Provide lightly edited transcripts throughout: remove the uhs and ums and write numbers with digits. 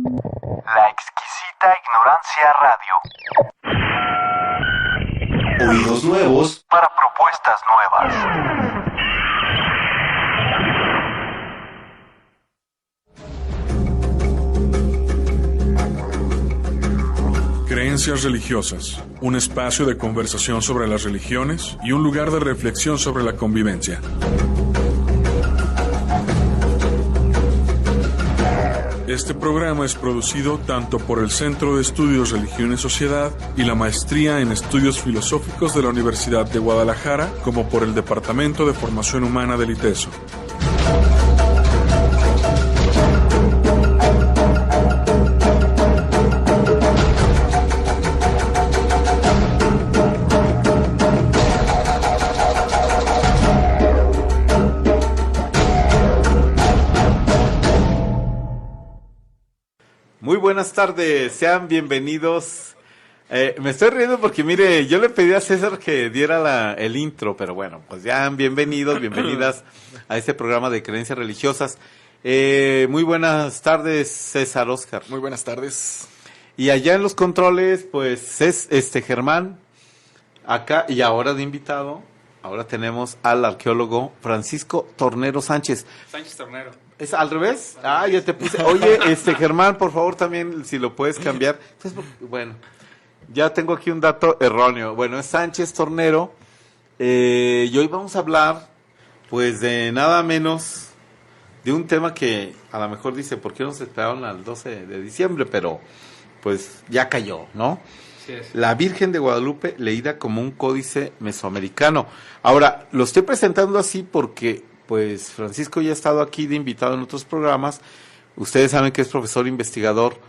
La exquisita ignorancia radio. Oídos nuevos para propuestas nuevas. Creencias religiosas, un espacio de conversación sobre las religiones y un lugar de reflexión sobre la convivencia. Este programa es producido tanto por el Centro de Estudios Religión y Sociedad y la Maestría en Estudios Filosóficos de la Universidad de Guadalajara, como por el Departamento de Formación Humana del ITESO. Muy buenas tardes, sean bienvenidos. Me estoy riendo porque mire, yo le pedí a César que diera el intro, pero bueno, pues ya bienvenidos, bienvenidas a este programa de creencias religiosas. Muy buenas tardes, César, Oscar. Muy buenas tardes. Y allá en los controles, pues es Germán, acá y ahora de invitado, ahora tenemos al arqueólogo Francisco Tornero Sánchez. Sánchez Tornero. ¿Es al revés? Ah, ya te puse. Oye, Germán, por favor, también, si lo puedes cambiar. Entonces, bueno, ya tengo aquí un dato erróneo. Bueno, es Sánchez Tornero. Y hoy vamos a hablar, pues, de nada menos de un tema que a lo mejor dice, ¿por qué no se esperaron al 12 de diciembre? Pero, pues, ya cayó, ¿no? Sí es. La Virgen de Guadalupe, leída como un códice mesoamericano. Ahora, lo estoy presentando así porque pues Francisco ya ha estado aquí de invitado en otros programas. Ustedes saben que es profesor investigador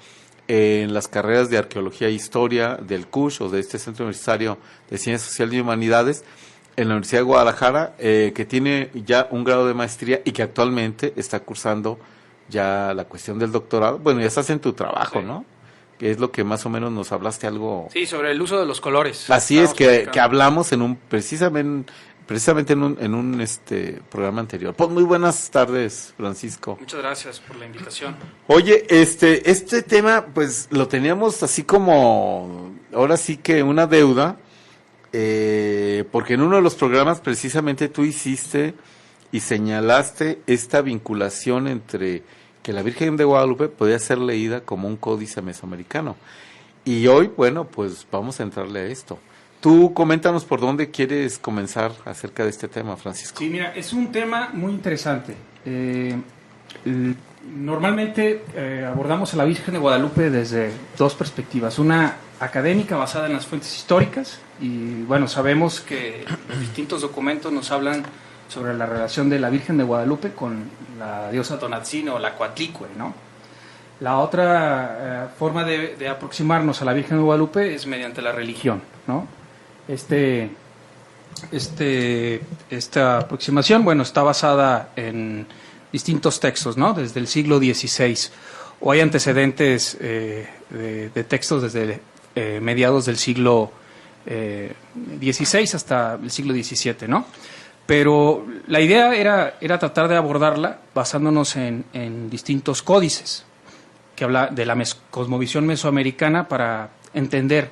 en las carreras de Arqueología e Historia del CUSH, o de este Centro Universitario de Ciencias Sociales y Humanidades, en la Universidad de Guadalajara, que tiene ya un grado de maestría y que actualmente está cursando ya la cuestión del doctorado. Bueno, ya estás en tu trabajo, sí, ¿no? Que es lo que más o menos nos hablaste algo. Sí, sobre el uso de los colores. Así es, que hablamos en un precisamente en un programa anterior. Pues muy buenas tardes, Francisco. Muchas gracias por la invitación. Oye, este tema, pues lo teníamos así como, ahora sí que una deuda, porque en uno de los programas precisamente tú hiciste y señalaste esta vinculación entre que la Virgen de Guadalupe podía ser leída como un códice mesoamericano. Y hoy, bueno, pues vamos a entrarle a esto. Tú coméntanos por dónde quieres comenzar acerca de este tema, Francisco. Sí, mira, es un tema muy interesante. Normalmente abordamos a la Virgen de Guadalupe desde dos perspectivas. Una académica basada en las fuentes históricas y, bueno, sabemos que los distintos documentos nos hablan sobre la relación de la Virgen de Guadalupe con la diosa Tonantzin o la Coatlicue, ¿no? La otra forma de aproximarnos a la Virgen de Guadalupe es mediante la religión, ¿no? Esta aproximación, bueno, está basada en distintos textos, ¿no? Desde el siglo XVI, o hay antecedentes de textos desde mediados del siglo XVI hasta el siglo XVII, ¿no? Pero la idea era tratar de abordarla basándonos en distintos códices que habla de la cosmovisión mesoamericana para entender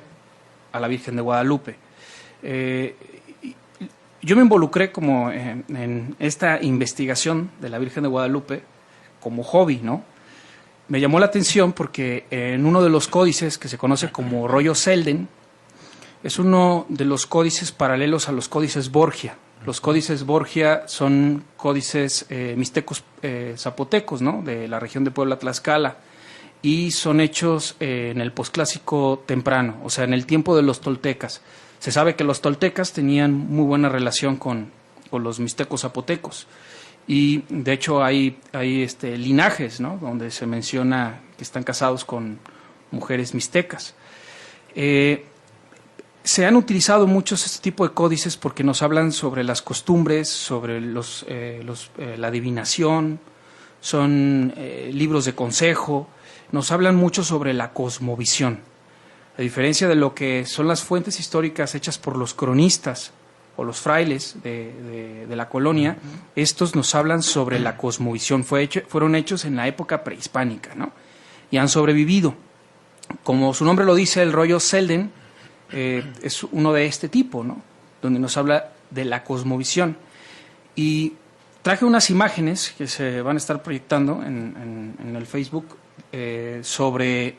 a la Virgen de Guadalupe. Yo me involucré como en esta investigación de la Virgen de Guadalupe como hobby, ¿no? Me llamó la atención porque en uno de los códices que se conoce como rollo Selden, es uno de los códices paralelos a los códices Borgia. Los códices Borgia son códices mixtecos zapotecos, ¿no? De la región de Puebla-Tlaxcala, y son hechos en el posclásico temprano, o sea, en el tiempo de los toltecas. Se sabe que los toltecas tenían muy buena relación con los mixtecos zapotecos, y de hecho hay linajes, ¿no? Donde se menciona que están casados con mujeres mixtecas. Se han utilizado muchos este tipo de códices porque nos hablan sobre las costumbres, sobre la adivinación, son libros de consejo, nos hablan mucho sobre la cosmovisión. A diferencia de lo que son las fuentes históricas hechas por los cronistas o los frailes de la colonia, estos nos hablan sobre la cosmovisión. Fueron hechos en la época prehispánica, ¿no? y han sobrevivido. Como su nombre lo dice, el rollo Selden es uno de este tipo, ¿no? Donde nos habla de la cosmovisión. Y traje unas imágenes que se van a estar proyectando en el Facebook sobre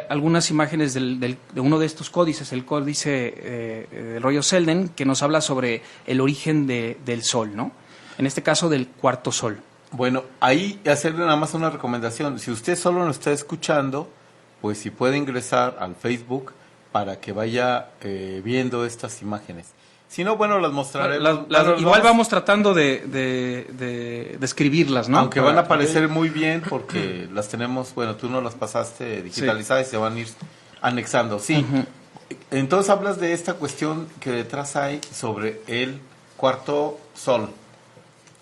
algunas imágenes de uno de estos códices, el códice del rollo Selden, que nos habla sobre el origen del Sol, ¿no? En este caso del cuarto Sol. Bueno, ahí hacerle nada más una recomendación. Si usted solo nos está escuchando, pues si puede ingresar al Facebook para que vaya viendo estas imágenes. Si no, bueno, las mostraré. Igual vamos tratando de describirlas, ¿no? Aunque van a aparecer muy bien porque las tenemos, bueno, tú no las pasaste digitalizadas y se van a ir anexando. Sí. Entonces hablas de esta cuestión que detrás hay sobre el cuarto sol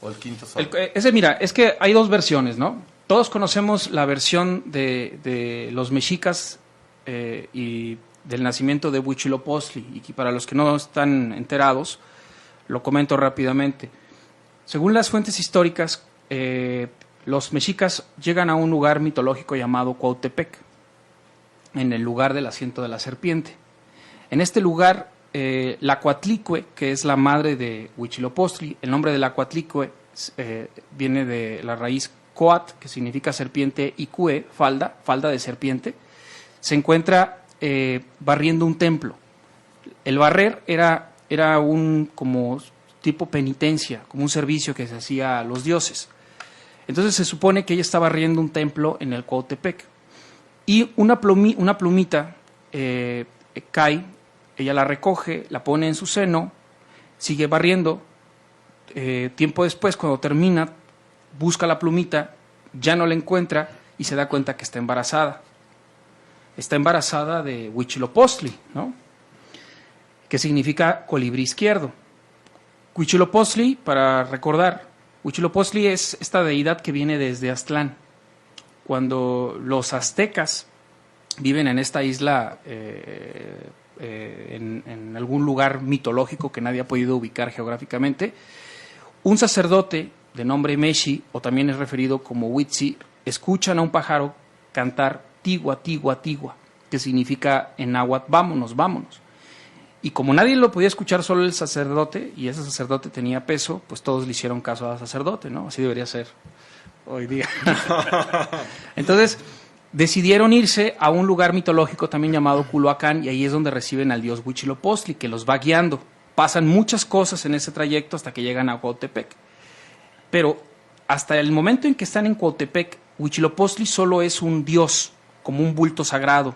o el quinto sol. Mira, es que hay dos versiones, ¿no? Todos conocemos la versión de los mexicas y del nacimiento de Huitzilopochtli, y para los que no están enterados, lo comento rápidamente. Según las fuentes históricas, los mexicas llegan a un lugar mitológico llamado Cuautepec, en el lugar del asiento de la serpiente. En este lugar, la Coatlicue, que es la madre de Huitzilopochtli, el nombre de la Coatlicue viene de la raíz coat, que significa serpiente, y cue, falda de serpiente, se encuentra barriendo un templo. El barrer era un como tipo penitencia, como un servicio que se hacía a los dioses. Entonces se supone que ella está barriendo un templo en el Cuautepec y una plumita cae, ella la recoge, la pone en su seno, sigue barriendo. Tiempo después, cuando termina, busca la plumita, ya no la encuentra y se da cuenta que está embarazada. Está embarazada de Huitzilopochtli, ¿no? Que significa colibrí izquierdo. Huitzilopochtli, para recordar, Huitzilopochtli es esta deidad que viene desde Aztlán. Cuando los aztecas viven en esta isla, en algún lugar mitológico que nadie ha podido ubicar geográficamente, un sacerdote de nombre Meshi, o también es referido como Huitzi, escuchan a un pájaro cantar tigua, tigua, tigua, que significa en náhuatl vámonos, vámonos. Y como nadie lo podía escuchar, solo el sacerdote, y ese sacerdote tenía peso, pues todos le hicieron caso al sacerdote, ¿no? Así debería ser hoy día. Entonces, decidieron irse a un lugar mitológico también llamado Culhuacán, y ahí es donde reciben al dios Huitzilopochtli, que los va guiando. Pasan muchas cosas en ese trayecto hasta que llegan a Cuautepec. Pero hasta el momento en que están en Cuautepec, Huitzilopochtli solo es un dios, como un bulto sagrado.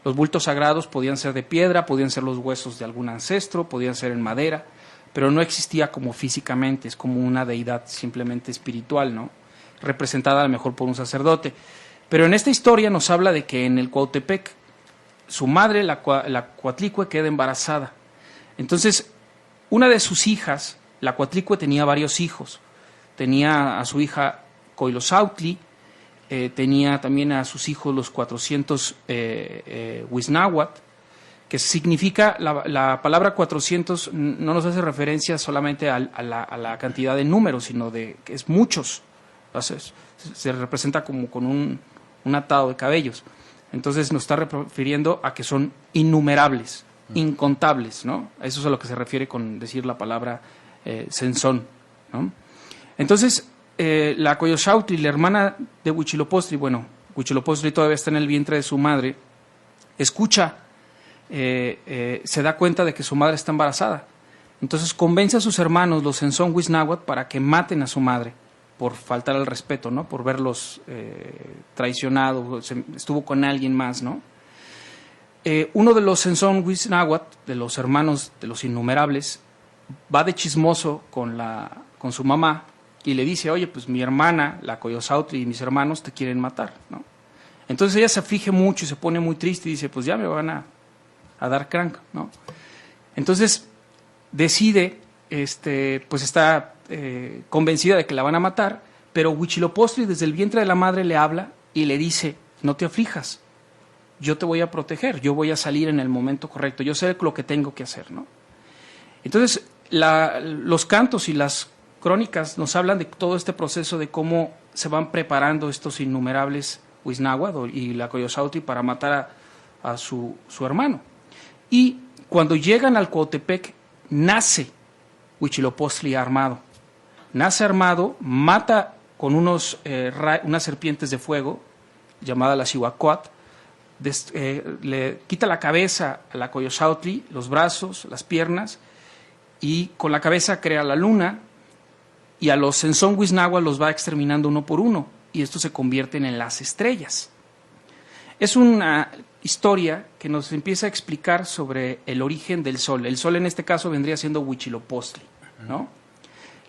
Los bultos sagrados podían ser de piedra, podían ser los huesos de algún ancestro, podían ser en madera, pero no existía como físicamente, es como una deidad simplemente espiritual, ¿no? Representada a lo mejor por un sacerdote. Pero en esta historia nos habla de que en el Cuautepec su madre, la Coatlicue, queda embarazada. Entonces, una de sus hijas, la Coatlicue, tenía varios hijos. Tenía a su hija Coilosautli, tenía también a sus hijos los 400 Wisnáhuatl, que significa, la palabra 400 no nos hace referencia solamente a la cantidad de números, sino de que es muchos. Entonces, se representa como con un atado de cabellos. Entonces nos está refiriendo a que son innumerables, incontables, ¿no? Eso es a lo que se refiere con decir la palabra Sensón, ¿no? Entonces, la Coyolxauhqui, la hermana de Huitzilopochtli, bueno, Huitzilopochtli todavía está en el vientre de su madre, escucha, se da cuenta de que su madre está embarazada. Entonces convence a sus hermanos, los Sensón Wisnáhuatl, para que maten a su madre por faltar al respeto, ¿no? Por verlos traicionados, estuvo con alguien más, ¿no? Uno de los Sensón Wisnáhuatl, de los hermanos de los innumerables, va de chismoso con su mamá y le dice, oye, pues mi hermana, la Coyolxauhqui, y mis hermanos te quieren matar, ¿no? Entonces ella se aflige mucho y se pone muy triste y dice, pues ya me van a dar crank, ¿no? Entonces decide, pues está convencida de que la van a matar, pero Huitzilopochtli desde el vientre de la madre le habla y le dice, no te aflijas, yo te voy a proteger, yo voy a salir en el momento correcto, yo sé lo que tengo que hacer, ¿no? Entonces los cantos y las crónicas nos hablan de todo este proceso de cómo se van preparando estos innumerables Huiznahuatl y la Coyosautli para matar a su hermano. Y cuando llegan al Cuautepec, nace Huitzilopochtli armado. Nace armado, mata con unas serpientes de fuego, llamada la Cihuacóatl, le quita la cabeza a la Coyosautli, los brazos, las piernas, y con la cabeza crea la luna, y a los Senzón Huiznahuatl los va exterminando uno por uno, y estos se convierten en las estrellas. Es una historia que nos empieza a explicar sobre el origen del sol. El sol en este caso vendría siendo Huitzilopochtli, ¿no?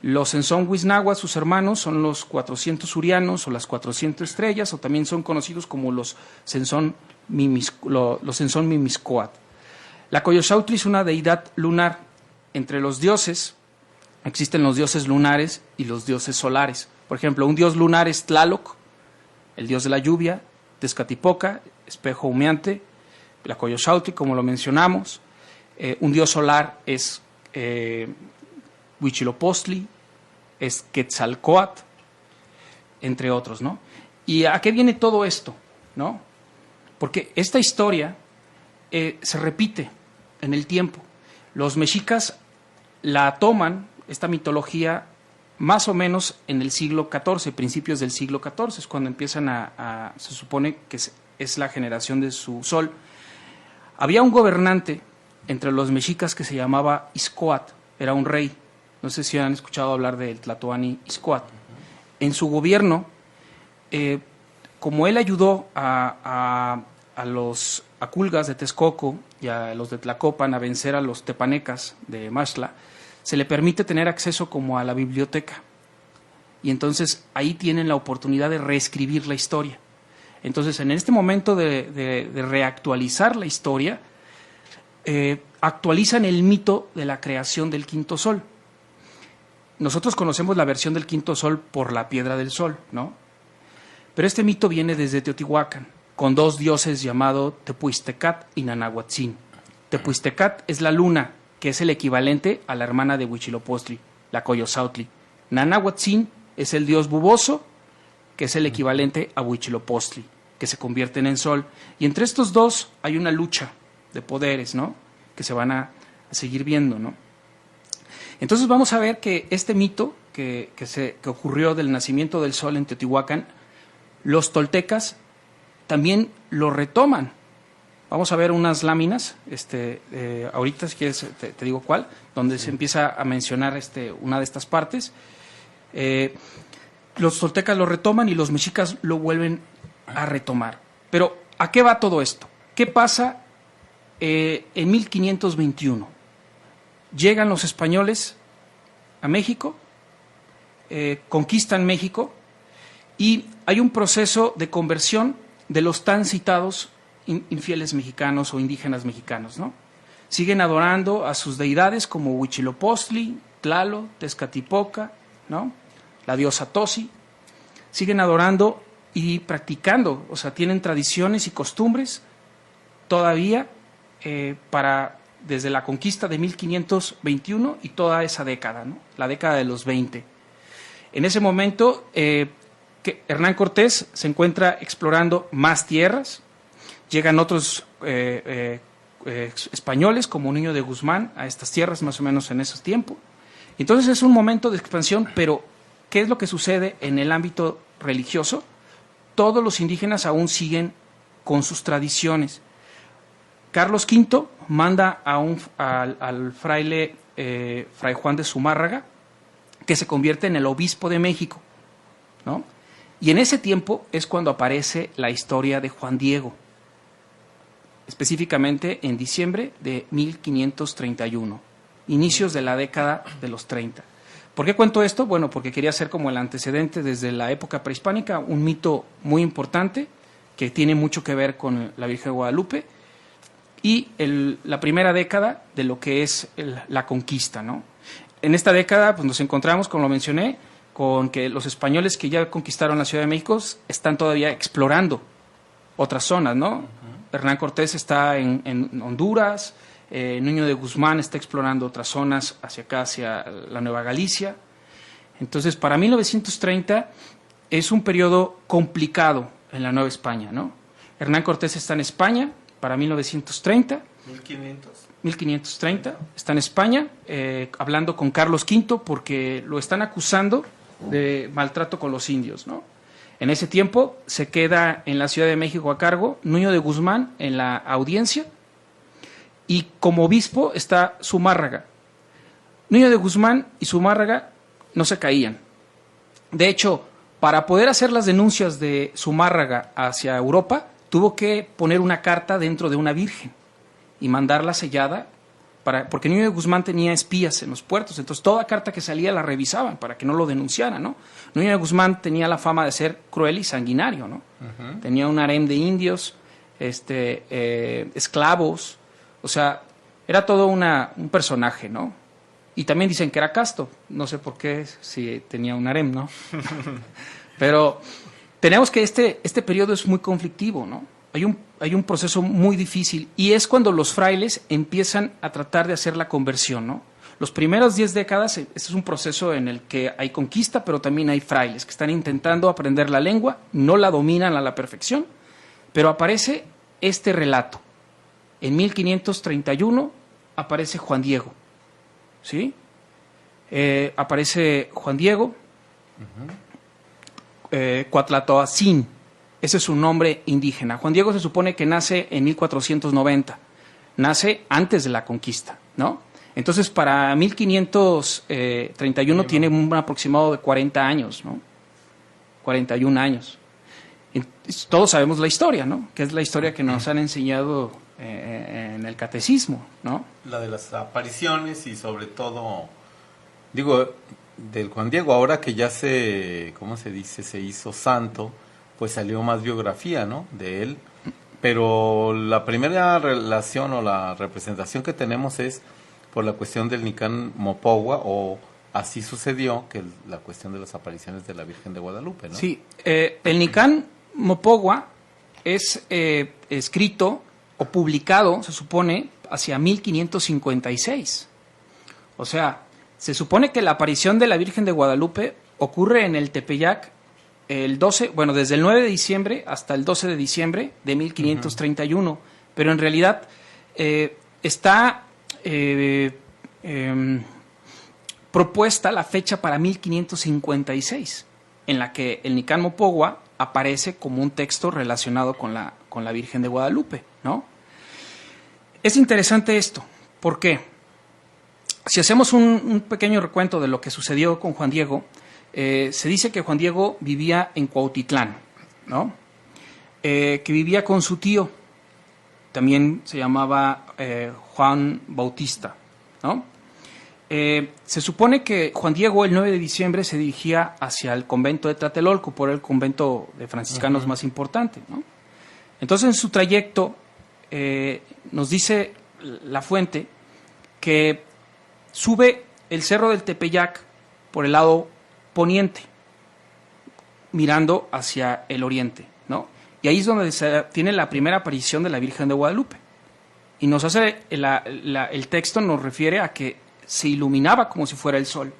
Los Senzón Huiznahuatl, sus hermanos, son los 400 urianos o las 400 estrellas, o también son conocidos como los Senzón Mimizcóatl. La Coyosautli es una deidad lunar. Entre los dioses existen los dioses lunares y los dioses solares. Por ejemplo, un dios lunar es Tlaloc, el dios de la lluvia; Tezcatlipoca, espejo humeante; la Coyosautli, como lo mencionamos. Un dios solar es Huitzilopochtli, es Quetzalcóatl, entre otros, ¿no? ¿Y a qué viene todo esto, no? Porque esta historia se repite en el tiempo. Los mexicas la toman, esta mitología, más o menos en el siglo XIV, principios del siglo XIV, es cuando empiezan se supone que es la generación de su sol. Había un gobernante entre los mexicas que se llamaba Ixcóatl, era un rey. No sé si han escuchado hablar del Tlatoani Ixcóatl. En su gobierno, como él ayudó a los aculgas de Texcoco y a los de Tlacopan a vencer a los tepanecas de Maxtla, se le permite tener acceso como a la biblioteca. Y entonces ahí tienen la oportunidad de reescribir la historia. Entonces, en este momento de reactualizar la historia, actualizan el mito de la creación del quinto sol. Nosotros conocemos la versión del quinto sol por la piedra del sol, ¿no? Pero este mito viene desde Teotihuacán, con dos dioses llamados Tepuixtecat y Nanahuatzin. Tepuixtecat es la luna, que es el equivalente a la hermana de Huitzilopochtli, la Coyosautli. Nanahuatzin es el dios buboso, que es el equivalente a Huitzilopochtli, que se convierten en sol. Y entre estos dos hay una lucha de poderes, ¿no? Que se van a seguir viendo, ¿no? Entonces vamos a ver que este mito que ocurrió del nacimiento del sol en Teotihuacán, los toltecas también lo retoman. Vamos a ver unas láminas, ahorita si quieres te digo cuál, donde se empieza a mencionar una de estas partes. Los toltecas lo retoman y los mexicas lo vuelven a retomar. Pero, ¿a qué va todo esto? ¿Qué pasa en 1521? Llegan los españoles a México, conquistan México, y hay un proceso de conversión de los tan citados infieles mexicanos o indígenas mexicanos, ¿no? Siguen adorando a sus deidades como Huitzilopochtli, Tlaloc, Tezcatlipoca, ¿no? La diosa Tosi. Siguen adorando y practicando, o sea, tienen tradiciones y costumbres todavía desde la conquista de 1521 y toda esa década, ¿no? La década de los 20. En ese momento, Hernán Cortés se encuentra explorando más tierras. Llegan otros españoles, como Niño de Guzmán, a estas tierras más o menos en ese tiempo. Entonces es un momento de expansión, pero ¿qué es lo que sucede en el ámbito religioso? Todos los indígenas aún siguen con sus tradiciones. Carlos V manda al fraile Fray Juan de Zumárraga, que se convierte en el obispo de México, ¿no? Y en ese tiempo es cuando aparece la historia de Juan Diego, específicamente en diciembre de 1531, inicios de la década de los 30. ¿Por qué cuento esto? Bueno, porque quería hacer como el antecedente desde la época prehispánica, un mito muy importante que tiene mucho que ver con la Virgen de Guadalupe, y la primera década de lo que es la conquista, ¿no? En esta década pues, nos encontramos, como lo mencioné, con que los españoles que ya conquistaron la Ciudad de México están todavía explorando otras zonas, ¿no? Hernán Cortés está en Honduras, Nuño de Guzmán está explorando otras zonas hacia acá, hacia la Nueva Galicia. Entonces, para 1930 es un periodo complicado en la Nueva España, ¿no? Hernán Cortés está en España para 1930. 1530, está en España hablando con Carlos V porque lo están acusando de maltrato con los indios, ¿no? En ese tiempo se queda en la Ciudad de México a cargo Nuño de Guzmán en la audiencia y como obispo está Zumárraga. Nuño de Guzmán y Zumárraga no se caían. De hecho, para poder hacer las denuncias de Zumárraga hacia Europa, tuvo que poner una carta dentro de una virgen y mandarla sellada, porque Nuño de Guzmán tenía espías en los puertos, entonces toda carta que salía la revisaban para que no lo denunciaran, ¿no? Nuño de Guzmán tenía la fama de ser cruel y sanguinario, ¿no? Tenía un harem de indios, esclavos, o sea, era todo un personaje, ¿no? Y también dicen que era casto, no sé por qué, si tenía un harem, ¿no? Pero tenemos que este periodo es muy conflictivo, ¿no? Hay un proceso muy difícil y es cuando los frailes empiezan a tratar de hacer la conversión, ¿no? Los primeros 10 décadas, este es un proceso en el que hay conquista, pero también hay frailes que están intentando aprender la lengua, no la dominan a la perfección, pero aparece este relato. En 1531 aparece Juan Diego, ¿sí? Aparece Juan Diego, Cuatlatoacín. Ese es su nombre indígena. Juan Diego se supone que nace en 1490. Nace antes de la conquista, ¿no? Entonces, para 1531 tiene un aproximado de 40 años, ¿no? 41 años. Y todos sabemos la historia, ¿no? Que es la historia que nos han enseñado en el catecismo, ¿no? La de las apariciones y sobre todo, digo, del Juan Diego, ahora que ya ¿cómo se dice? Se hizo santo, pues salió más biografía, ¿no? De él, pero la primera relación o la representación que tenemos es por la cuestión del Nicán Mopogua, o así sucedió, que la cuestión de las apariciones de la Virgen de Guadalupe, ¿no? Sí, el Nicán Mopogua es escrito o publicado, se supone, hacia 1556. O sea, se supone que la aparición de la Virgen de Guadalupe ocurre en el Tepeyac el 12, bueno, desde el 9 de diciembre hasta el 12 de diciembre de 1531, pero en realidad está propuesta la fecha para 1556, en la que el Nicán Mopogua aparece como un texto relacionado con la Virgen de Guadalupe, ¿no? Es interesante esto, ¿por qué? Si hacemos un pequeño recuento de lo que sucedió con Juan Diego, se dice que Juan Diego vivía en Cuautitlán, ¿no? Que vivía con su tío, también se llamaba Juan Bautista, ¿no? Se supone que Juan Diego el 9 de diciembre se dirigía hacia el convento de Tlatelolco, por el convento de franciscanos más importante, ¿no? Entonces en su trayecto nos dice la fuente que sube el cerro del Tepeyac por el lado poniente, mirando hacia el oriente, ¿no? Y ahí es donde se tiene la primera aparición de la Virgen de Guadalupe. Y nos hace, el texto nos refiere a que se iluminaba como si fuera el sol,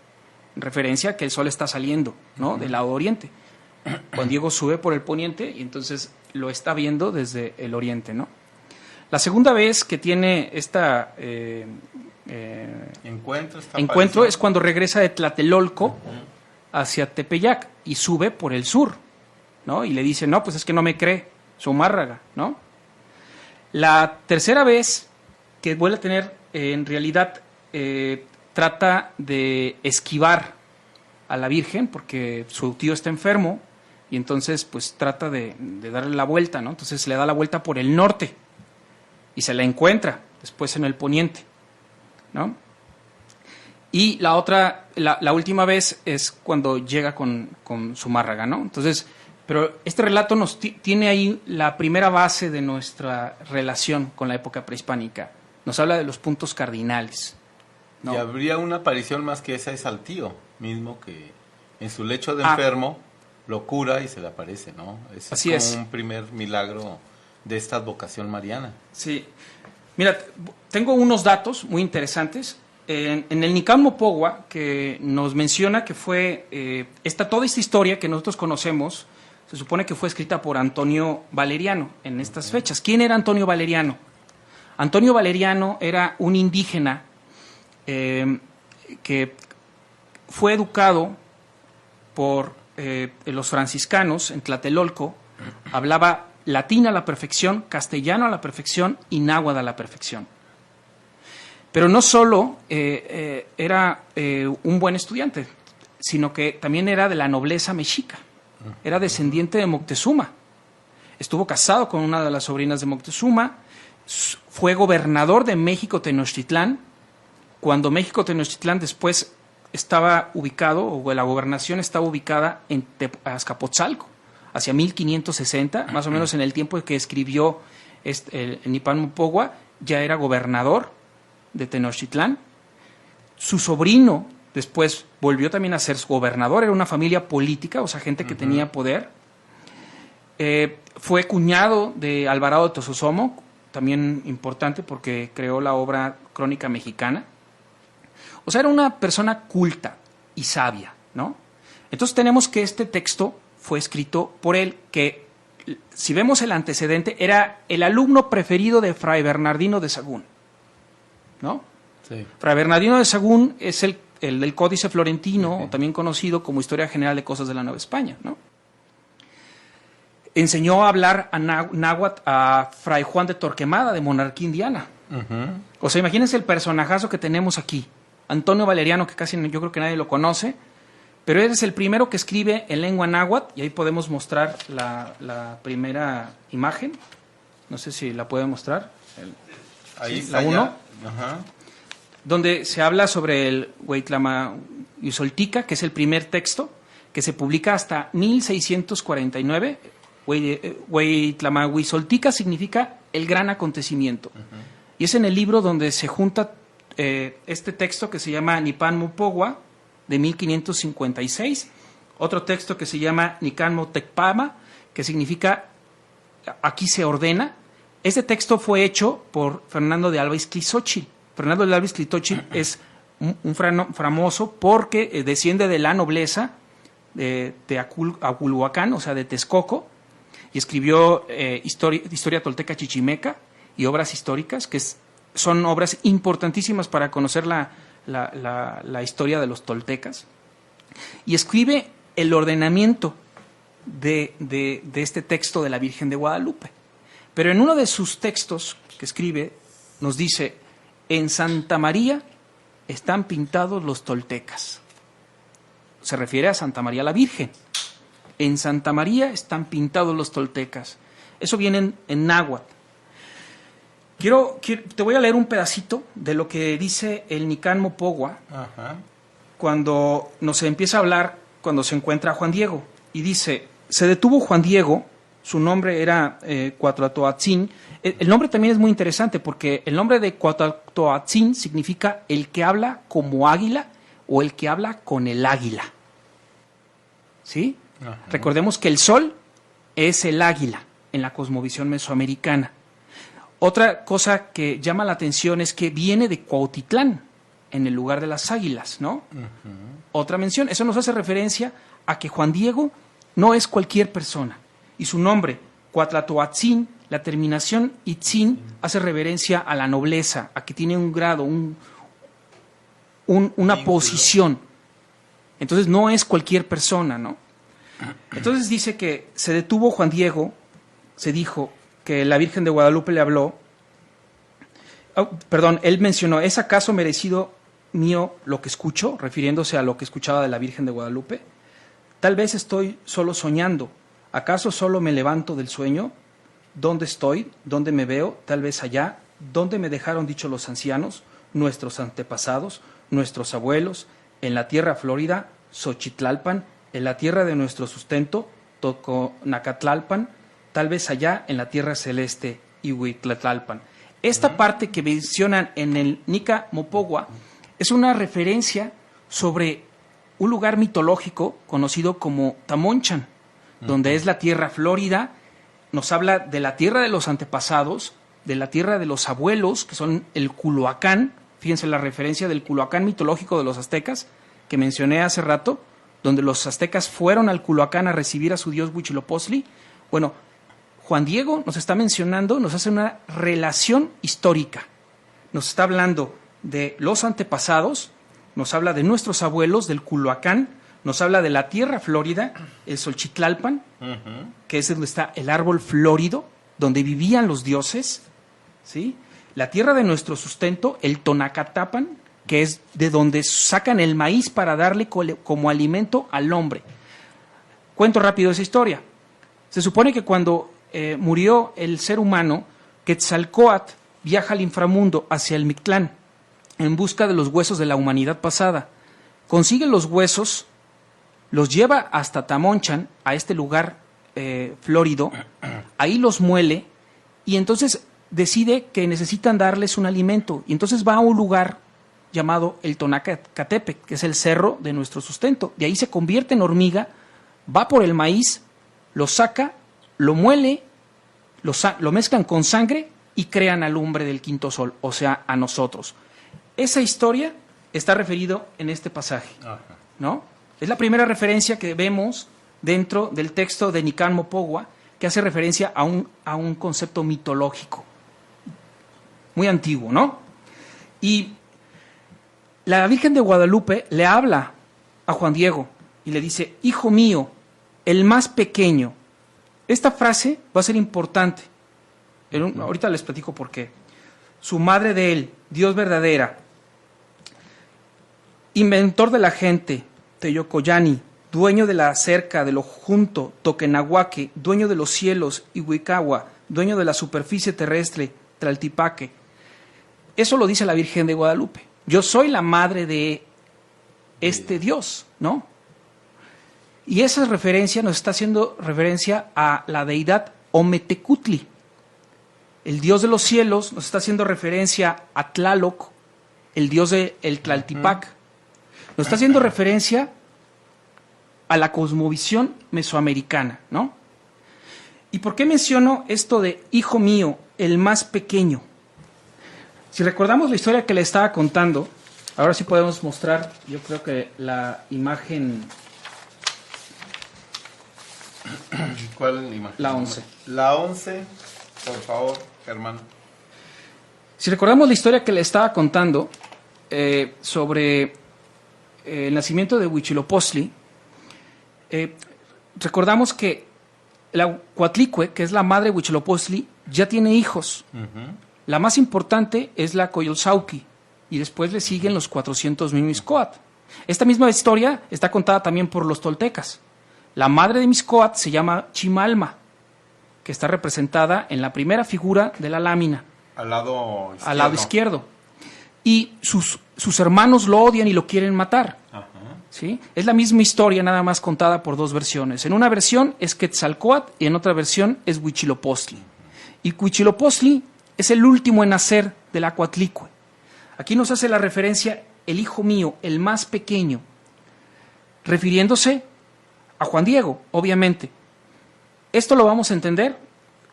en referencia a que el sol está saliendo, ¿no? Del lado oriente. Juan Diego sube por el poniente y entonces lo está viendo desde el oriente, ¿no? La segunda vez que tiene esta encuentro es cuando regresa de Tlatelolco hacia Tepeyac y sube por el sur, ¿no? Y le dice, no, pues es que no me cree, Zumárraga, ¿no? La tercera vez que vuelve a tener, en realidad, trata de esquivar a la Virgen porque su tío está enfermo y entonces pues trata de darle la vuelta, ¿no? Entonces le da la vuelta por el norte y se la encuentra después en el poniente, ¿no? Y la última vez es cuando llega con Zumárraga, ¿no? Entonces, pero este relato nos tiene ahí la primera base de nuestra relación con la época prehispánica. Nos habla de los puntos cardinales, ¿no? Y habría una aparición más que esa, es al tío mismo que en su lecho de enfermo lo cura y se le aparece, ¿no? Así es como un primer milagro de esta advocación mariana. Sí. Mira, tengo unos datos muy interesantes. En el Nicán Mopogua, que nos menciona que fue toda esta historia que nosotros conocemos se supone que fue escrita por Antonio Valeriano en estas fechas. ¿Quién era Antonio Valeriano? Antonio Valeriano era un indígena que fue educado por los franciscanos en Tlatelolco, hablaba latín a la perfección, castellano a la perfección y náhuatl a la perfección. Pero no solo era un buen estudiante, sino que también era de la nobleza mexica, era descendiente de Moctezuma, estuvo casado con una de las sobrinas de Moctezuma, fue gobernador de México Tenochtitlán, cuando México Tenochtitlán después estaba ubicado, o la gobernación estaba ubicada en Azcapotzalco, hacia 1560, más o menos en el tiempo en que escribió el Nipan Mupogua, ya era gobernador de Tenochtitlán. Su sobrino después volvió también a ser gobernador, era una familia política, o sea, gente que tenía poder. Fue cuñado de Alvarado de Tososomo, también importante porque creó la obra Crónica Mexicana. O sea, era una persona culta y sabia, ¿no? Entonces tenemos que este texto fue escrito por él, que si vemos el antecedente, era el alumno preferido de Fray Bernardino de Sahagún, ¿no? Sí. Fray Bernardino de Sahagún es el del Códice Florentino, o también conocido como Historia General de Cosas de la Nueva España, ¿no? Enseñó a hablar a náhuatl a Fray Juan de Torquemada, de Monarquía Indiana. O sea, imagínense el personajazo que tenemos aquí. Antonio Valeriano, que casi yo creo que nadie lo conoce, pero él es el primero que escribe en lengua náhuatl, y ahí podemos mostrar la primera imagen. No sé si la puede mostrar. Ahí ¿sí? La 1. Donde se habla sobre el Huitlamahuizoltica, que es el primer texto, que se publica hasta 1649. Huitlamahuizoltica significa el gran acontecimiento. Y es en el libro donde se junta este texto que se llama Nipan Mupogua, de 1556, otro texto que se llama Nican Motecpama, que significa aquí se ordena. Este texto fue hecho por Fernando de Alba Izclizóchitl. Fernando de Alba Izclizóchitl es un famoso porque desciende de la nobleza de Aculhuacán, o sea, de Texcoco, y escribió Historia Tolteca Chichimeca y obras históricas, que son obras importantísimas para conocer la historia de los toltecas. Y escribe el ordenamiento de este texto de la Virgen de Guadalupe. Pero en uno de sus textos que escribe nos dice: en Santa María están pintados los toltecas. Se refiere a Santa María la Virgen. En Santa María están pintados los toltecas. Eso viene en náhuatl. Te voy a leer un pedacito de lo que dice el Nican Mopogua cuando nos empieza a hablar, cuando se encuentra a Juan Diego. Y dice: se detuvo Juan Diego, su nombre era Cuatlatoatzin. El nombre también es muy interesante porque el nombre de Cuatlatoatzin significa el que habla como águila o el que habla con el águila. ¿Sí? Recordemos que el sol es el águila en la cosmovisión mesoamericana. Otra cosa que llama la atención es que viene de Cuautitlán, en el lugar de las águilas, ¿no? Otra mención. Eso nos hace referencia a que Juan Diego no es cualquier persona. Y su nombre, Cuatlatoatzin, la terminación itzin, hace reverencia a la nobleza, a que tiene un grado, una posición. Entonces no es cualquier persona, ¿no? Entonces dice que se detuvo Juan Diego, se dijo que la Virgen de Guadalupe le habló, él mencionó: ¿es acaso merecido mío lo que escucho?, refiriéndose a lo que escuchaba de la Virgen de Guadalupe. Tal vez estoy solo soñando, ¿acaso solo me levanto del sueño? ¿Dónde estoy? ¿Dónde me veo? Tal vez allá, ¿dónde me dejaron dicho los ancianos, nuestros antepasados, nuestros abuelos? En la tierra florida, Xochitlalpan, en la tierra de nuestro sustento, Toconacatlalpan, tal vez allá en la tierra celeste, Ihuitlatlalpan. Esta parte que mencionan en el Nica Mopogua es una referencia sobre un lugar mitológico conocido como Tamonchan, donde es la tierra florida. Nos habla de la tierra de los antepasados, de la tierra de los abuelos, que son el Culhuacán. Fíjense la referencia del Culhuacán mitológico de los aztecas que mencioné hace rato, donde los aztecas fueron al Culhuacán a recibir a su dios Huitzilopochtli. Bueno, Juan Diego nos está mencionando, nos hace una relación histórica. Nos está hablando de los antepasados, nos habla de nuestros abuelos, del Culhuacán, nos habla de la tierra florida, el Xochitlalpan, que es donde está el árbol florido, donde vivían los dioses, ¿sí? La tierra de nuestro sustento, el Tonacatapan, que es de donde sacan el maíz para darle como alimento al hombre. Cuento rápido esa historia. Se supone que cuando murió el ser humano, Quetzalcóatl viaja al inframundo hacia el Mictlán en busca de los huesos de la humanidad pasada. Consigue los huesos, los lleva hasta Tamonchan, a este lugar florido, ahí los muele y entonces decide que necesitan darles un alimento y entonces va a un lugar llamado el Tonacatepec, que es el cerro de nuestro sustento. De ahí se convierte en hormiga, va por el maíz, lo saca, lo muele, lo mezclan con sangre y crean al hombre del quinto sol, o sea, a nosotros. Esa historia está referido en este pasaje, ¿no? Es la primera referencia que vemos dentro del texto de Nicán Mopogua, que hace referencia a un concepto mitológico, muy antiguo, ¿no? Y la Virgen de Guadalupe le habla a Juan Diego y le dice, hijo mío, el más pequeño. Esta frase va a ser importante. Ahorita les platico por qué. Su madre de él, Dios verdadera, inventor de la gente, Teyocoyani, dueño de la cerca, de lo junto, Toquenahuaque, dueño de los cielos, Ihuicagua, dueño de la superficie terrestre, Tlaltipaque. Eso lo dice la Virgen de Guadalupe. Yo soy la madre de este Dios, ¿no? Y esa referencia nos está haciendo referencia a la deidad Ometecutli. El Dios de los cielos nos está haciendo referencia a Tlaloc, el Dios del Tlaltipac. Nos está haciendo referencia a la cosmovisión mesoamericana, ¿no? ¿Y por qué menciono esto de hijo mío, el más pequeño? Si recordamos la historia que le estaba contando, ahora sí podemos mostrar, yo creo que la imagen... ¿Cuál imagen? La 11. La 11, por favor, Germán. Si recordamos la historia que le estaba contando sobre el nacimiento de Huitzilopochtli, recordamos que la Coatlicue, que es la madre de Huitzilopochtli, ya tiene hijos. La más importante es la Coyolxauhqui, y después le siguen los 400 Mixcoatl. Esta misma historia está contada también por los toltecas. La madre de Mixcoatl se llama Chimalma, que está representada en la primera figura de la lámina. Al lado izquierdo. Al lado izquierdo. Y sus hermanos lo odian y lo quieren matar. ¿Sí? Es la misma historia, nada más contada por dos versiones. En una versión es Quetzalcóatl y en otra versión es Huitzilopochtli. Y Huitzilopochtli es el último en nacer de la Coatlicue. Aquí nos hace la referencia el hijo mío, el más pequeño, refiriéndose a Juan Diego, obviamente. Esto lo vamos a entender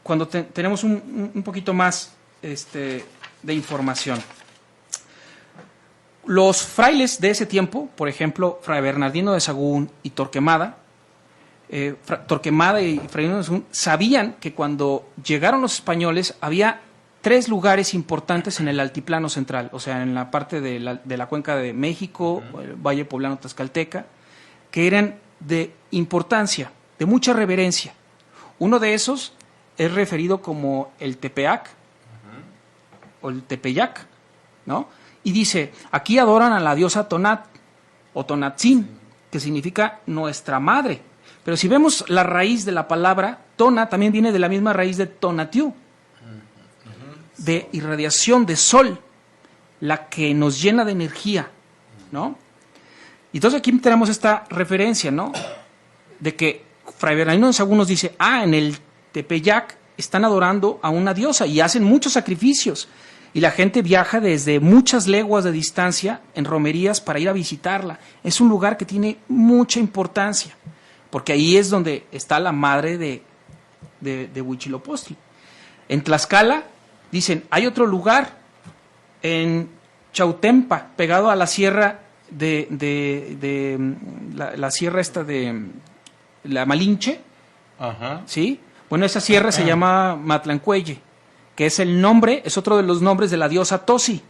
cuando tenemos un poquito más de información. Los frailes de ese tiempo, por ejemplo, Fray Bernardino de Sahagún y Torquemada, Torquemada y Fray Bernardino de Sahagún sabían que cuando llegaron los españoles había 3 lugares importantes en el altiplano central, o sea, en la parte de la cuenca de México, el Valle Poblano Tlaxcalteca, que eran de importancia, de mucha reverencia. Uno de esos es referido como el Tepeyac, o el Tepeyac, ¿no? Y dice, aquí adoran a la diosa Tonat, o Tonatzin, que significa nuestra madre. Pero si vemos la raíz de la palabra, Tona también viene de la misma raíz de Tonatiuh, de irradiación de sol, la que nos llena de energía, ¿no? Y entonces aquí tenemos esta referencia, ¿no? De que Fray Bernardino de Sahagún nos dice, en el Tepeyac están adorando a una diosa y hacen muchos sacrificios. Y la gente viaja desde muchas leguas de distancia en romerías para ir a visitarla. Es un lugar que tiene mucha importancia, porque ahí es donde está la madre de Huitzilopochtli. En Tlaxcala, dicen, hay otro lugar en Chautempa, pegado a la sierra de la sierra esta de la Malinche, Ajá. ¿sí? Bueno, esa sierra se llama Matlancuelle, que es es otro de los nombres de la diosa Tosi,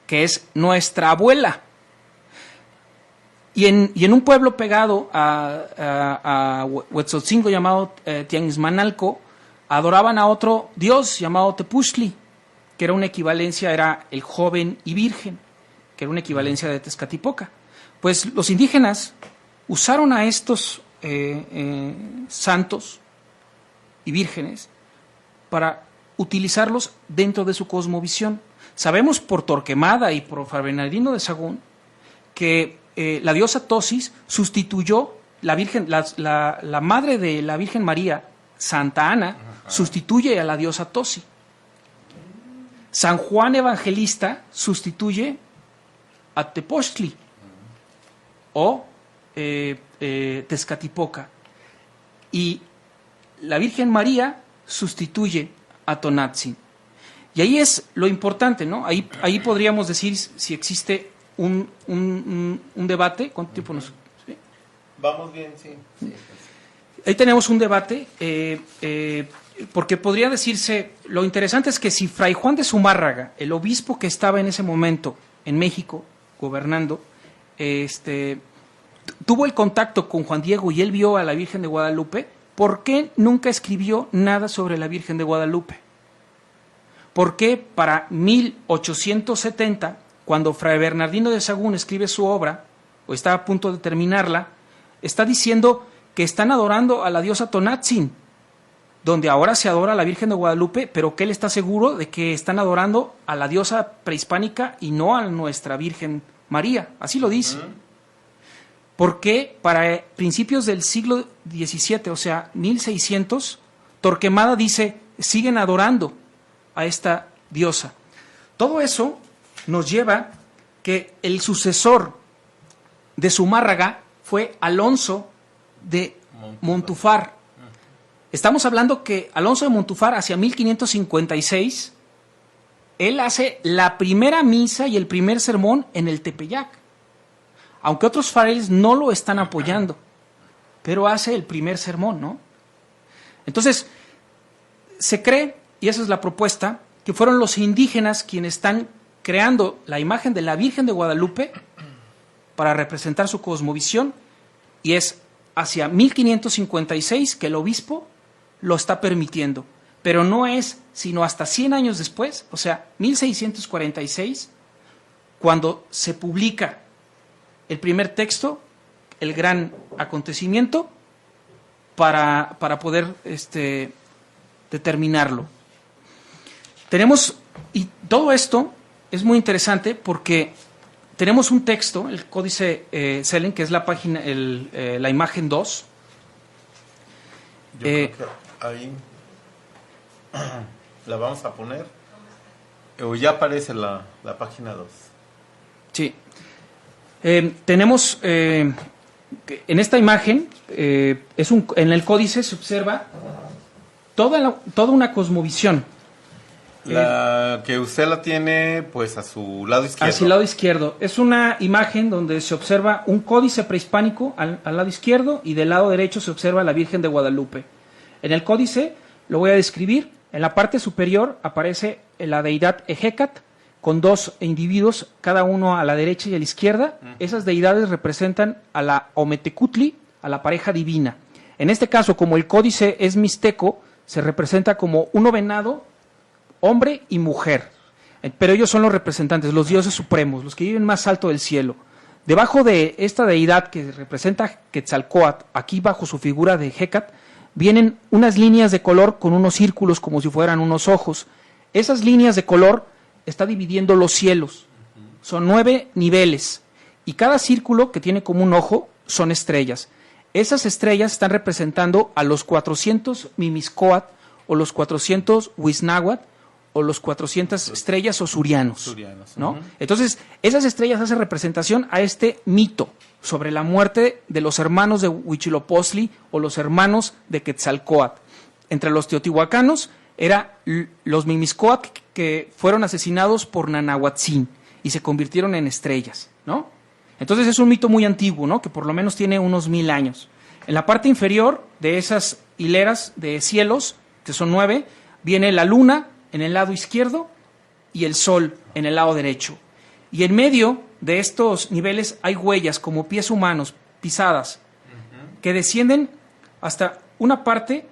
que es nuestra abuela. Y en un pueblo pegado a Huetzotzingo llamado Tianguismanalco, adoraban a otro dios llamado Tepuztli, que era el joven y virgen, que era una equivalencia de Tezcatipoca. Pues los indígenas usaron a estos santos y vírgenes para utilizarlos dentro de su cosmovisión. Sabemos por Torquemada y por Fray Bernardino de Sahagún que la diosa Tosis sustituyó la madre de la Virgen María, Santa Ana, sustituye a la diosa Tosi. San Juan Evangelista sustituye a Tepoztli o Tezcatipoca. Y la Virgen María sustituye a Tonatzin. Y ahí es lo importante, ¿no? Ahí podríamos decir si existe un debate. ¿Cuánto tiempo nos...? ¿Sí? Vamos bien, sí. Ahí tenemos un debate, porque podría decirse, lo interesante es que si Fray Juan de Zumárraga, el obispo que estaba en ese momento en México, gobernando, tuvo el contacto con Juan Diego y él vio a la Virgen de Guadalupe, ¿por qué nunca escribió nada sobre la Virgen de Guadalupe? ¿Por qué para 1870, cuando Fray Bernardino de Sahagún escribe su obra, o está a punto de terminarla, está diciendo que están adorando a la diosa Tonatzin, donde ahora se adora a la Virgen de Guadalupe, pero que él está seguro de que están adorando a la diosa prehispánica y no a nuestra Virgen María? Así lo dice. Porque para principios del siglo XVII, o sea, 1600, Torquemada dice, siguen adorando a esta diosa. Todo eso nos lleva que el sucesor de Zumárraga fue Alonso de Montufar. Estamos hablando que Alonso de Montufar, hacia 1556, él hace la primera misa y el primer sermón en el Tepeyac. Aunque otros frailes no lo están apoyando, pero hace el primer sermón, ¿no? Entonces, se cree, y esa es la propuesta, que fueron los indígenas quienes están creando la imagen de la Virgen de Guadalupe para representar su cosmovisión, y es hacia 1556 que el obispo lo está permitiendo, pero no es sino hasta 100 años después, o sea, 1646, cuando se publica el primer texto, el gran acontecimiento, para poder determinarlo. Tenemos, y todo esto es muy interesante porque tenemos un texto, el códice Selen, que es la página, la imagen 2. Yo creo que ahí la vamos a poner, o ya aparece la página 2. Sí. Tenemos en esta imagen, en el códice se observa toda una cosmovisión. La que usted la tiene pues a su lado izquierdo. Hacia el lado izquierdo. Es una imagen donde se observa un códice prehispánico al lado izquierdo y del lado derecho se observa la Virgen de Guadalupe. En el códice lo voy a describir. En la parte superior aparece la deidad Ejecat con dos individuos, cada uno a la derecha y a la izquierda. Esas deidades representan a la Ometecutli, a la pareja divina. En este caso, como el códice es mixteco, se representa como uno venado, hombre y mujer. Pero ellos son los representantes, los dioses supremos, los que viven más alto del cielo. Debajo de esta deidad que representa Quetzalcóatl, aquí bajo su figura de Hécat, vienen unas líneas de color con unos círculos como si fueran unos ojos. Esas líneas de color está dividiendo los cielos. Son 9 niveles. Y cada círculo que tiene como un ojo son estrellas. Esas estrellas están representando a los 400 Mimiscoatl o los 400 Huiznahuatl o los 400 estrellas osurianos, ¿no? Entonces, esas estrellas hacen representación a este mito sobre la muerte de los hermanos de Huitzilopochtli o los hermanos de Quetzalcóatl. Entre los teotihuacanos era los Mimiscoatl que fueron asesinados por Nanahuatzin y se convirtieron en estrellas, ¿no? Entonces es un mito muy antiguo, ¿no? Que por lo menos tiene unos 1000 años. En la parte inferior de esas hileras de cielos, que son 9, viene la luna en el lado izquierdo y el sol en el lado derecho. Y en medio de estos niveles hay huellas como pies humanos, pisadas, que descienden hasta una parte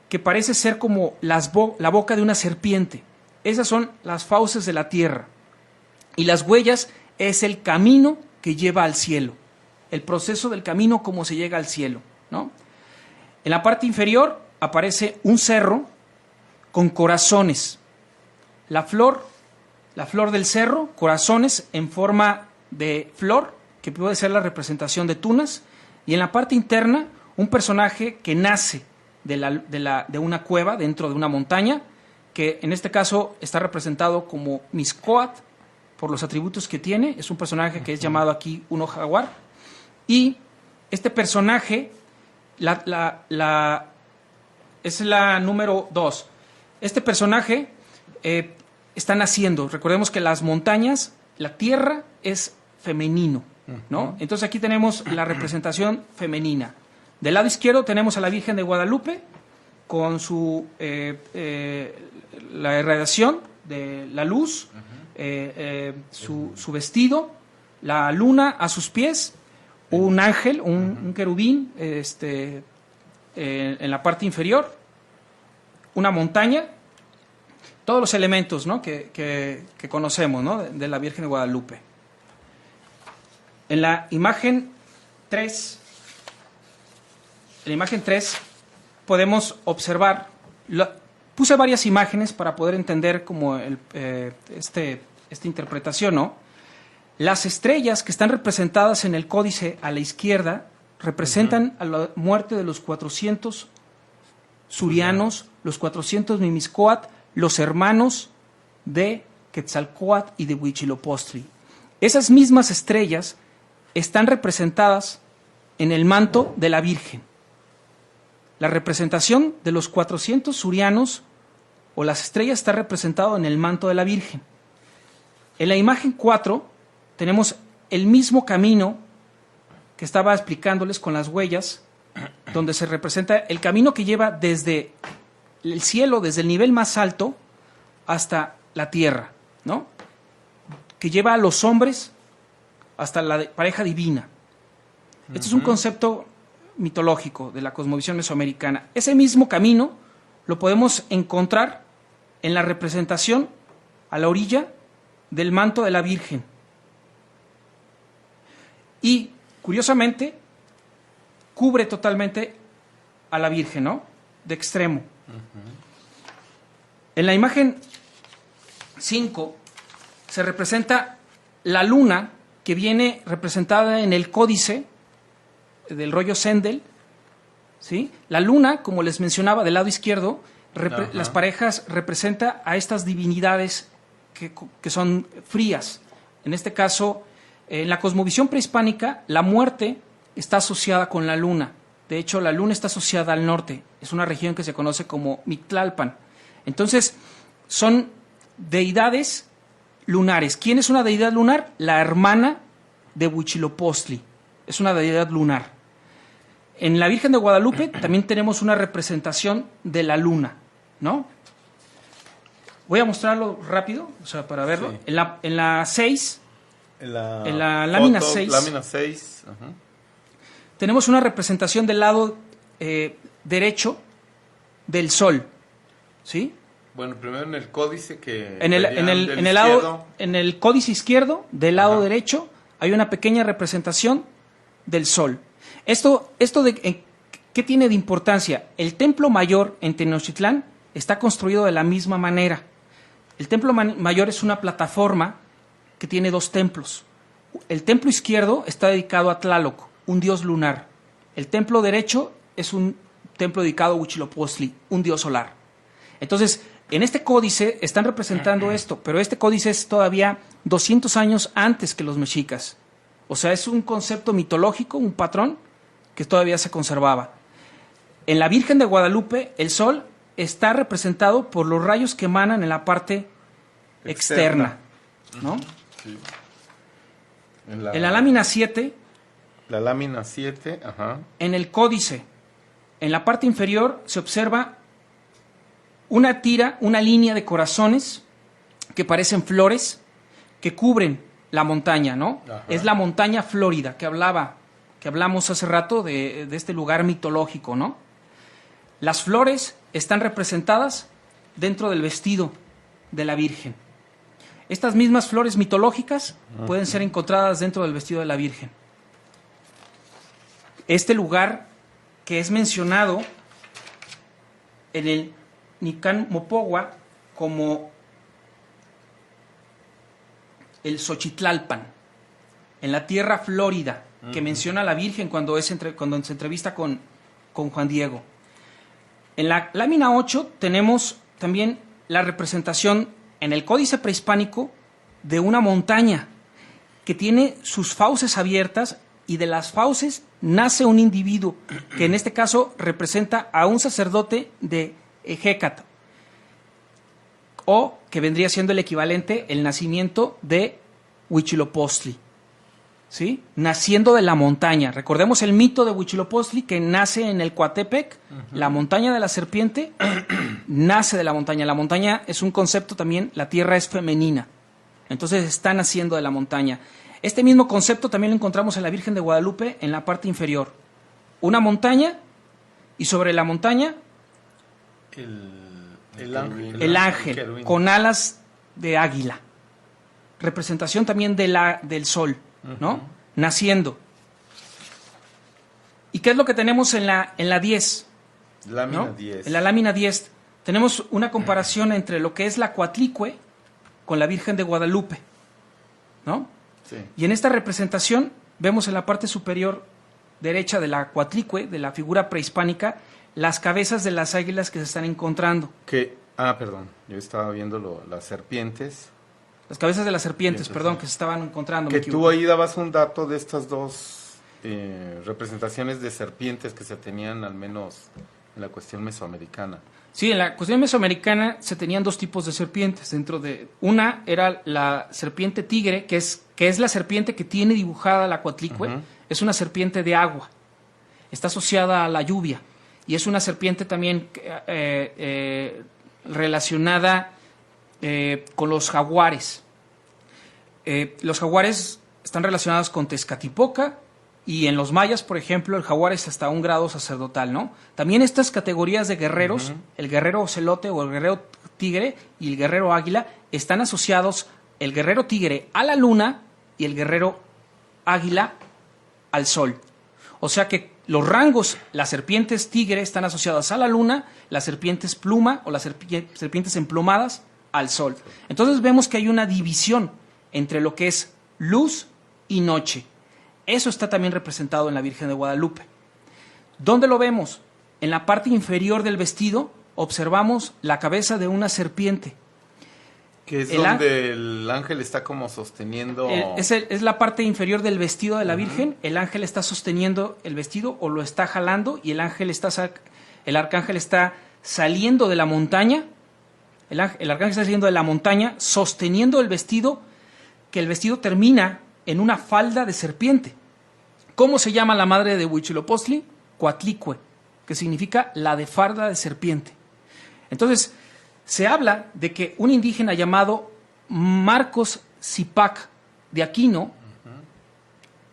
que parece ser como la boca de una serpiente. Esas son las fauces de la tierra. Y las huellas es el camino que lleva al cielo. El proceso del camino como se llega al cielo, ¿no? En la parte inferior aparece un cerro con corazones. La flor del cerro, corazones en forma de flor, que puede ser la representación de tunas. Y en la parte interna, un personaje que nace de una cueva dentro de una montaña, que en este caso está representado como Mixcoatl, por los atributos que tiene. Es un personaje que es llamado aquí Uno Jaguar. Y este personaje es la número 2. Este personaje está naciendo. Recordemos que las montañas, la tierra es femenino, ¿no? Entonces aquí tenemos la representación femenina. Del lado izquierdo tenemos a la Virgen de Guadalupe con su la irradiación de la luz, su vestido, la luna a sus pies, un ángel, un querubín en la parte inferior, una montaña, todos los elementos, ¿no? que conocemos, ¿no? de la Virgen de Guadalupe. En la imagen 3, podemos observar, puse varias imágenes para poder entender como esta interpretación, ¿no? Las estrellas que están representadas en el códice a la izquierda representan a la muerte de los 400 surianos, los 400 Mixcoatl, los hermanos de Quetzalcóatl y de Huitzilopochtli. Esas mismas estrellas están representadas en el manto de la Virgen. La representación de los 400 surianos o las estrellas está representado en el manto de la Virgen. En la imagen 4 tenemos el mismo camino que estaba explicándoles con las huellas, donde se representa el camino que lleva desde el cielo, desde el nivel más alto hasta la tierra, ¿no? Que lleva a los hombres hasta la pareja divina. Este es un concepto mitológico de la cosmovisión mesoamericana. Ese mismo camino lo podemos encontrar en la representación a la orilla del manto de la Virgen. Y, curiosamente, cubre totalmente a la Virgen, ¿no? De extremo. En la imagen 5 se representa la luna que viene representada en el códice del rollo Sendel, ¿sí? La luna, como les mencionaba, del lado izquierdo, las parejas representa a estas divinidades que son frías. En este caso, en la cosmovisión prehispánica, la muerte está asociada con la luna. De hecho, la luna está asociada al norte. Es una región que se conoce como Mictlalpan. Entonces, son deidades lunares. ¿Quién es una deidad lunar? La hermana de Huitzilopochtli. Es una deidad lunar. En la Virgen de Guadalupe también tenemos una representación de la luna, ¿no? Voy a mostrarlo rápido, o sea, para verlo. Sí. En la 6, en la lámina 6, tenemos una representación del lado derecho del sol, ¿sí? Bueno, primero en el códice que en el códice izquierdo del lado derecho hay una pequeña representación del sol. Esto ¿qué tiene de importancia? El templo mayor en Tenochtitlán está construido de la misma manera. El templo mayor es una plataforma que tiene 2 templos. El templo izquierdo está dedicado a Tlaloc, un dios lunar. El templo derecho es un templo dedicado a Huitzilopochtli, un dios solar. Entonces, en este códice están representando esto, pero este códice es todavía 200 años antes que los mexicas. O sea, es un concepto mitológico, un patrón que todavía se conservaba. En la Virgen de Guadalupe, el sol está representado por los rayos que emanan en la parte externa, ¿no? Sí. En la lámina 7. La lámina 7, ajá. En el códice, en la parte inferior, se observa una línea de corazones que parecen flores que cubren la montaña, ¿no? Ajá. Es la montaña Florida que hablamos hace rato de este lugar mitológico, ¿no? Las flores están representadas dentro del vestido de la Virgen. Estas mismas flores mitológicas pueden ser encontradas dentro del vestido de la Virgen. Este lugar que es mencionado en el Nican Mopogua como el Xochitlalpan, en la tierra florida, que menciona la Virgen cuando se entrevista con Juan Diego. En la lámina 8 tenemos también la representación en el códice prehispánico de una montaña que tiene sus fauces abiertas, y de las fauces nace un individuo que en este caso representa a un sacerdote de Hécat, o que vendría siendo el equivalente el nacimiento de Huitzilopochtli, ¿sí? Naciendo de la montaña. Recordemos el mito de Huitzilopochtli, que nace en el Coatepec, la montaña de la serpiente, nace de la montaña. La montaña es un concepto también, la tierra es femenina, entonces está naciendo de la montaña. Este mismo concepto también lo encontramos en la Virgen de Guadalupe, en la parte inferior. Una montaña, y sobre la montaña el ángel con alas de águila. Representación también del sol, ¿no? Naciendo. ¿Y qué es lo que tenemos en la 10? Lámina ¿no? 10. En la lámina 10 tenemos una comparación entre lo que es la Coatlicue con la Virgen de Guadalupe, ¿no? Sí. Y en esta representación vemos en la parte superior derecha de la Coatlicue, de la figura prehispánica, las cabezas de las águilas que se están encontrando. Perdón, yo estaba viendo las serpientes. Las cabezas de las serpientes, perdón, que se estaban encontrando. Que tú ahí dabas un dato de estas dos representaciones de serpientes que se tenían al menos en la cuestión mesoamericana. Sí, en la cuestión mesoamericana se tenían dos tipos de serpientes. Una era la serpiente tigre, que es la serpiente que tiene dibujada la Coatlicue. Es una serpiente de agua. Está asociada a la lluvia. Y es una serpiente también relacionada con los jaguares. Los jaguares están relacionados con Tezcatlipoca, y en los mayas, por ejemplo, el jaguar es hasta un grado sacerdotal, ¿no? También estas categorías de guerreros, el guerrero ocelote o el guerrero tigre y el guerrero águila, están asociados el guerrero tigre a la luna y el guerrero águila al sol. O sea que los rangos, las serpientes tigre están asociadas a la luna, las serpientes pluma o las serpientes emplumadas al sol. Entonces vemos que hay una división entre lo que es luz y noche. Eso está también representado en la Virgen de Guadalupe. ¿Dónde lo vemos? En la parte inferior del vestido observamos la cabeza de una serpiente. Que es donde el ángel está como sosteniendo... Es la parte inferior del vestido de la Virgen. El ángel está sosteniendo el vestido o lo está jalando, y el arcángel está saliendo de la montaña. El arcángel está saliendo de la montaña sosteniendo el vestido, que el vestido termina en una falda de serpiente. ¿Cómo se llama la madre de Huitzilopochtli? Coatlicue, que significa la de farda de serpiente. Entonces, se habla de que un indígena llamado Marcos Zipac de Aquino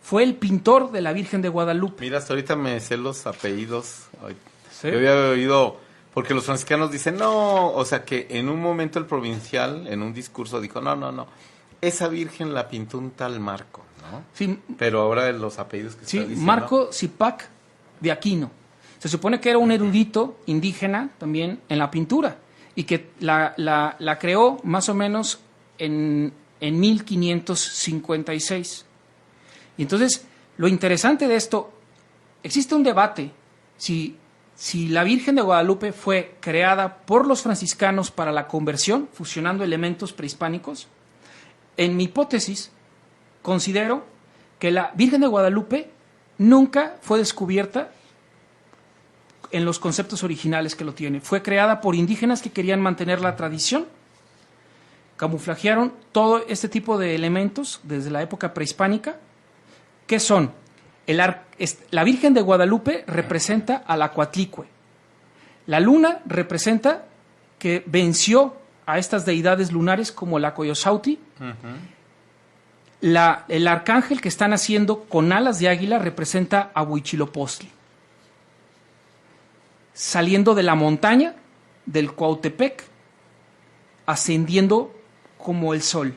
fue el pintor de la Virgen de Guadalupe. Mira, hasta ahorita me sé los apellidos. ¿Sí? Yo había oído, porque los franciscanos dicen, no, o sea que en un momento el provincial, en un discurso, dijo, no, esa Virgen la pintó un tal Marco, ¿no? Sí, pero ahora los apellidos que está diciendo... Marco Zipac de Aquino. Se supone que era un erudito indígena también en la pintura, y que la creó más o menos en 1556. Y entonces, lo interesante de esto, existe un debate si la Virgen de Guadalupe fue creada por los franciscanos para la conversión, fusionando elementos prehispánicos. En mi hipótesis, considero que la Virgen de Guadalupe nunca fue descubierta en los conceptos originales que lo tiene. Fue creada por indígenas que querían mantener la tradición, camuflajearon todo este tipo de elementos desde la época prehispánica. ¿Qué son? La Virgen de Guadalupe representa a la Coatlicue. La luna representa que venció a estas deidades lunares como la Coyosauti. El arcángel que están haciendo con alas de águila representa a Huitzilopochtli. Saliendo de la montaña del Cuautepec, ascendiendo como el sol.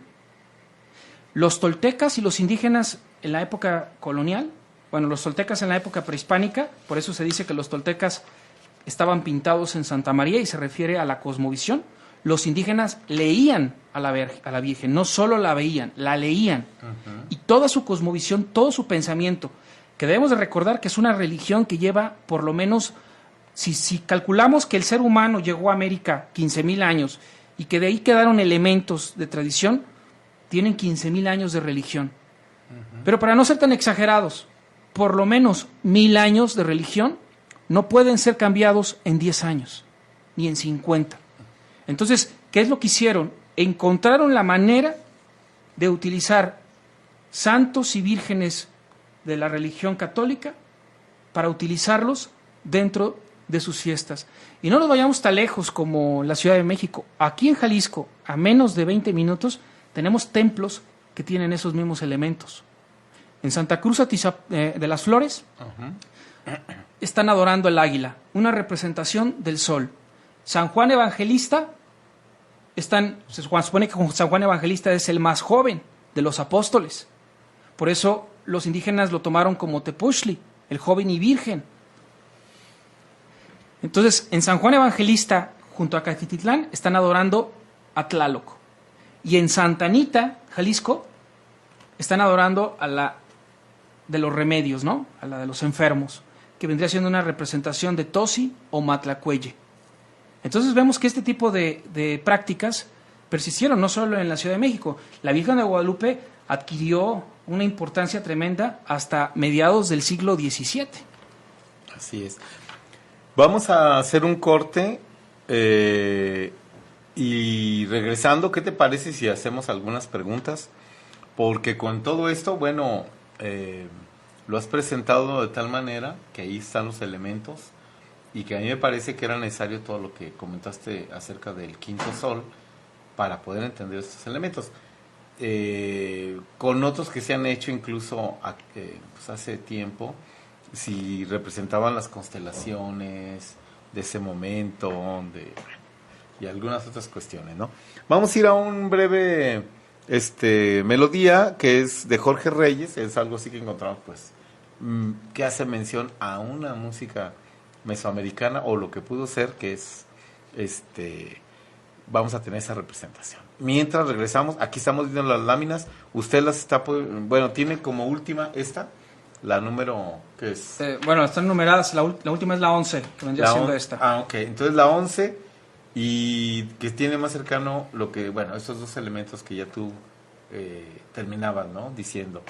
Los toltecas y los indígenas en la época colonial, bueno, los toltecas en la época prehispánica, por eso se dice que los toltecas estaban pintados en Santa María y se refiere a la cosmovisión. Los indígenas leían a la Virgen, no solo la veían, la leían. Y toda su cosmovisión, todo su pensamiento, que debemos de recordar que es una religión que lleva por lo menos, si calculamos que el ser humano llegó a América 15,000 años y que de ahí quedaron elementos de tradición, tienen 15,000 años de religión. Pero para no ser tan exagerados, por lo menos 1,000 años de religión no pueden ser cambiados en 10 años, ni en 50. Entonces, ¿qué es lo que hicieron? Encontraron la manera de utilizar santos y vírgenes de la religión católica para utilizarlos dentro de sus fiestas. Y no nos vayamos tan lejos como la Ciudad de México. Aquí en Jalisco, a menos de 20 minutos, tenemos templos que tienen esos mismos elementos. En Santa Cruz de las Flores están adorando el águila, una representación del sol. San Juan Evangelista, se supone que San Juan Evangelista es el más joven de los apóstoles. Por eso los indígenas lo tomaron como Tepuchtli, el joven y virgen. Entonces, en San Juan Evangelista, junto a Cacititlán, están adorando a Tlaloc. Y en Santa Anita, Jalisco, están adorando a la de los remedios, ¿no? A la de los enfermos, que vendría siendo una representación de Tosi o Matlacuelle. Entonces vemos que este tipo de prácticas persistieron no solo en la Ciudad de México. La Virgen de Guadalupe adquirió una importancia tremenda hasta mediados del siglo XVII. Así es. Vamos a hacer un corte y regresando, ¿qué te parece si hacemos algunas preguntas? Porque con todo esto, bueno, lo has presentado de tal manera que ahí están los elementos y que a mí me parece que era necesario todo lo que comentaste acerca del quinto sol para poder entender estos elementos. Con otros que se han hecho incluso pues hace tiempo, si representaban las constelaciones de ese momento y algunas otras cuestiones, ¿no? Vamos a ir a un breve melodía que es de Jorge Reyes, es algo así que encontramos pues que hace mención a una música mesoamericana o lo que pudo ser, que es vamos a tener esa representación. Mientras regresamos, aquí estamos viendo las láminas, usted las está, bueno, tiene como última la número, ¿qué es? Bueno, están numeradas, la última es la 11, que vendría siendo esta. Ah, ok, entonces la 11 y que tiene más cercano lo que, bueno, estos dos elementos que ya tú terminabas, ¿no? Diciendo.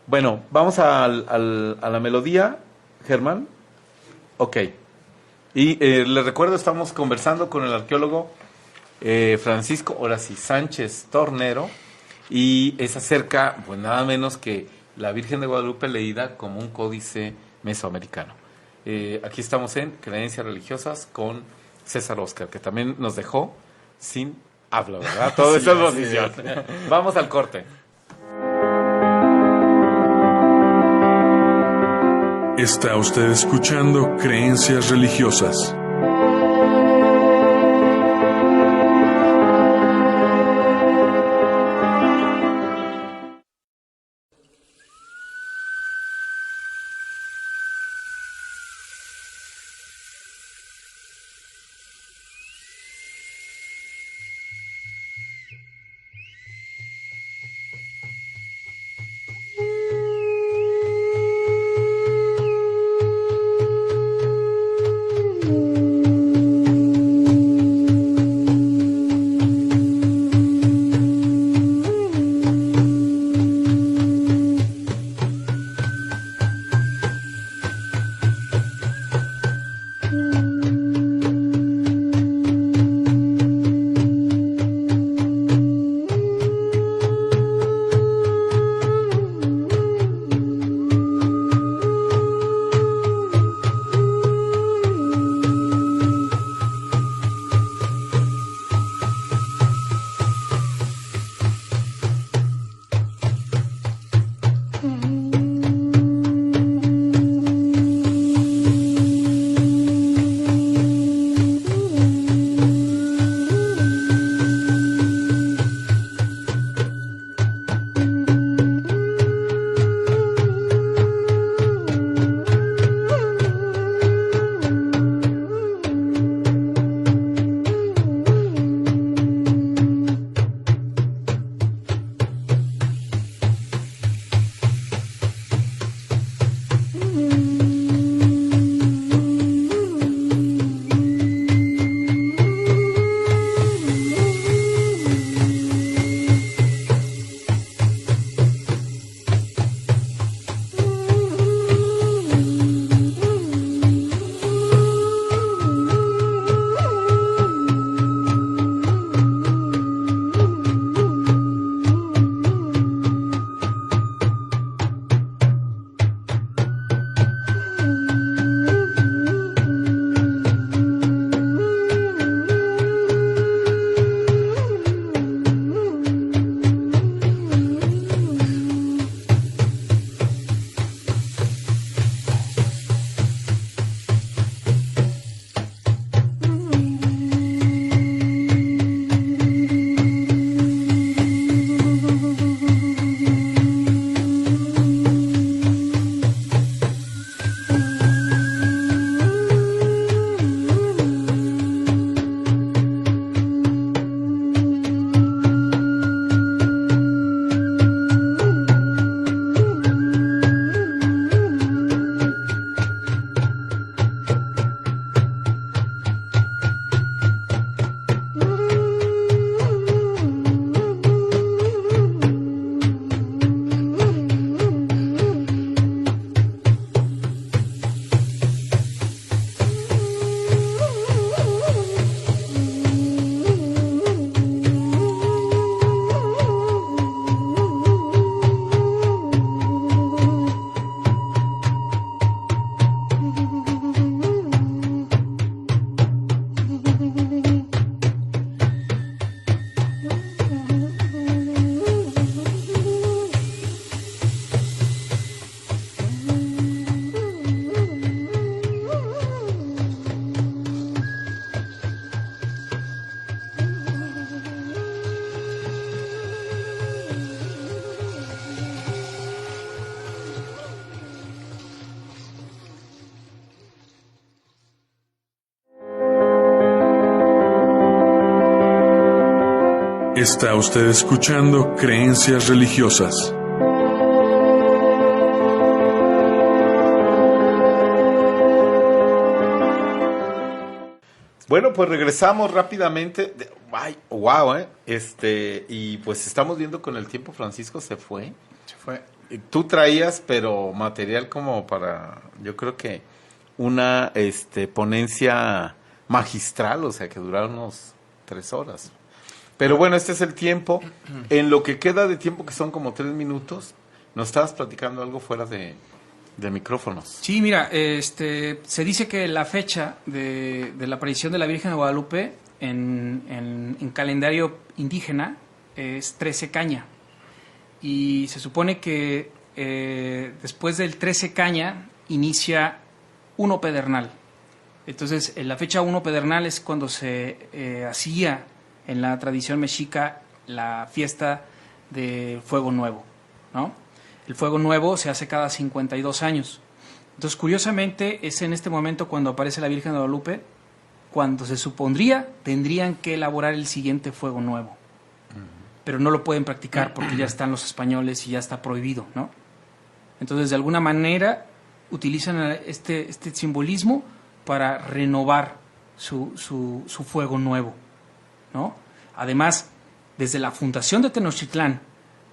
Bueno, vamos a la melodía, Germán. Ok. Y les recuerdo, estamos conversando con el arqueólogo Francisco, ahora sí, Sánchez Tornero, y es acerca, pues nada menos que la Virgen de Guadalupe leída como un códice mesoamericano. Aquí estamos en Creencias Religiosas con César Oscar, que también nos dejó sin habla, ¿verdad? Todo eso es posición. Vamos al corte. Está usted escuchando Creencias Religiosas. Está usted escuchando Creencias Religiosas. Bueno, pues regresamos rápidamente. Ay, wow, y pues estamos viendo con el tiempo, Francisco se fue. Se fue. Tú traías, pero material como para, yo creo que una ponencia magistral, o sea, que duraron unos 3 horas. Pero bueno, este es el tiempo. En lo que queda de tiempo, que son como 3 minutos, nos estabas platicando algo fuera de micrófonos. Sí, mira, se dice que la fecha de la aparición de la Virgen de Guadalupe en calendario indígena es 13 caña. Y se supone que después del 13 caña inicia 1 pedernal. Entonces, la fecha 1 pedernal es cuando se hacía en la tradición mexica la fiesta de Fuego Nuevo, ¿no? El Fuego Nuevo se hace cada 52 años. Entonces, curiosamente, es en este momento cuando aparece la Virgen de Guadalupe, cuando se supondría tendrían que elaborar el siguiente Fuego Nuevo. Pero no lo pueden practicar porque ya están los españoles y ya está prohibido, ¿no? Entonces, de alguna manera, utilizan este simbolismo para renovar su fuego nuevo, ¿no? Además, desde la fundación de Tenochtitlán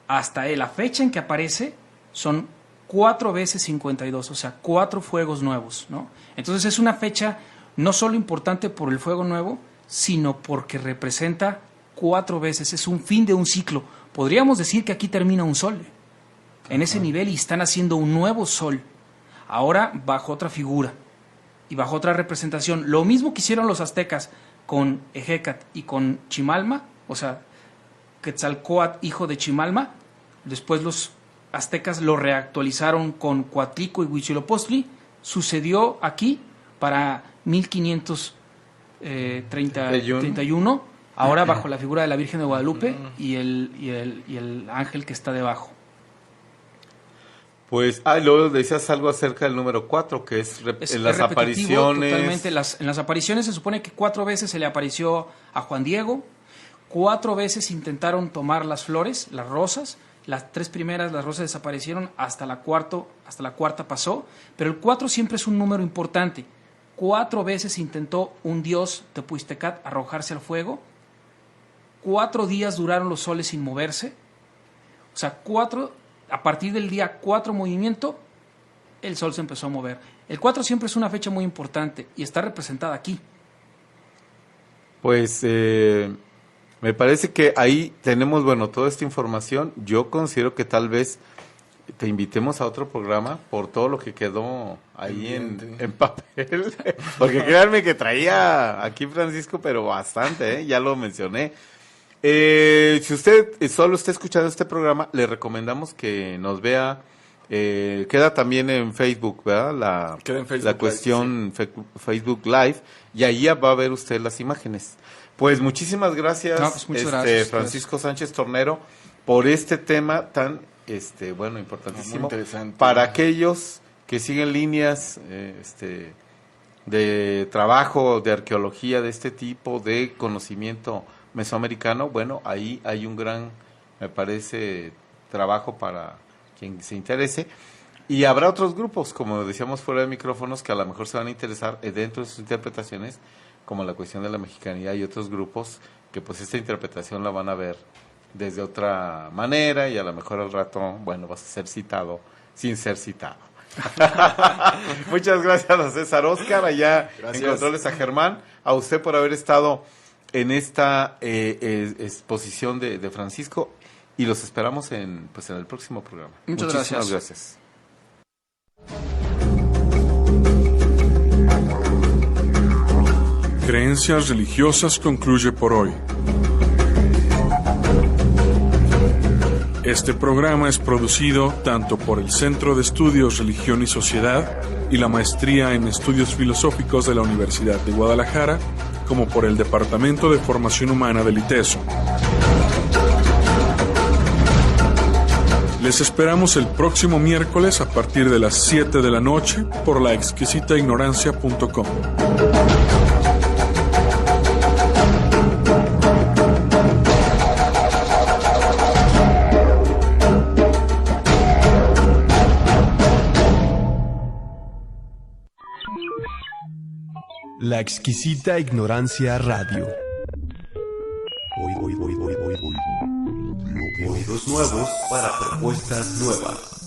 hasta la fecha en que aparece, son 4 veces 52, o sea, 4 fuegos nuevos, ¿no? Entonces es una fecha no solo importante por el fuego nuevo, sino porque representa 4 veces, es un fin de un ciclo. Podríamos decir que aquí termina un sol, en ese nivel, y están haciendo un nuevo sol, ahora bajo otra figura y bajo otra representación. Lo mismo que hicieron los aztecas con Ejecat y con Chimalma, o sea, Quetzalcóatl, hijo de Chimalma. Después los aztecas lo reactualizaron con Coatlico y Huitzilopochtli. Sucedió aquí para 1531, ahora bajo la figura de la Virgen de Guadalupe y el ángel que está debajo. Pues, luego decías algo acerca del número 4, que es en las apariciones. Totalmente. En las apariciones se supone que 4 veces se le apareció a Juan Diego, 4 veces intentaron tomar las flores, las rosas. Las 3 primeras, las rosas desaparecieron, hasta la cuarta pasó, pero el 4 siempre es un número importante. 4 veces intentó un dios Tepuixtecat arrojarse al fuego, 4 días duraron los soles sin moverse, o sea, a partir del día 4 movimiento, el sol se empezó a mover. El 4 siempre es una fecha muy importante y está representada aquí. Pues me parece que ahí tenemos, toda esta información. Yo considero que tal vez te invitemos a otro programa por todo lo que quedó ahí en papel. Porque créanme que traía aquí Francisco, pero bastante, ya lo mencioné. Si usted solo está escuchando este programa, le recomendamos que nos vea. Queda también en Facebook, ¿verdad? Queda en Facebook la cuestión Live, sí. Facebook Live, y ahí ya va a ver usted las imágenes. Pues muchísimas gracias, muchas gracias, Francisco Sánchez Tornero, por este tema tan importantísimo. Muy interesante. Para aquellos que siguen líneas de trabajo, de arqueología, de este tipo de conocimiento mesoamericano, ahí hay un gran, me parece, trabajo para quien se interese. Y habrá otros grupos, como decíamos fuera de micrófonos, que a lo mejor se van a interesar dentro de sus interpretaciones, como la cuestión de la mexicanidad, y otros grupos que pues esta interpretación la van a ver desde otra manera, y a lo mejor al rato, vas a ser citado sin ser citado. Muchas gracias a César Oscar, allá en controles, a Germán, a usted por haber estado en esta exposición de Francisco, y los esperamos en el próximo programa. Muchísimas gracias. Creencias Religiosas concluye por hoy. Este programa es producido tanto por el Centro de Estudios Religión y Sociedad y la Maestría en Estudios Filosóficos de la Universidad de Guadalajara, como por el Departamento de Formación Humana del ITESO. Les esperamos el próximo miércoles a partir de las 7 de la noche por laexquisitaignorancia.com. La exquisita ignorancia radio. Oídos nuevos para propuestas nuevas.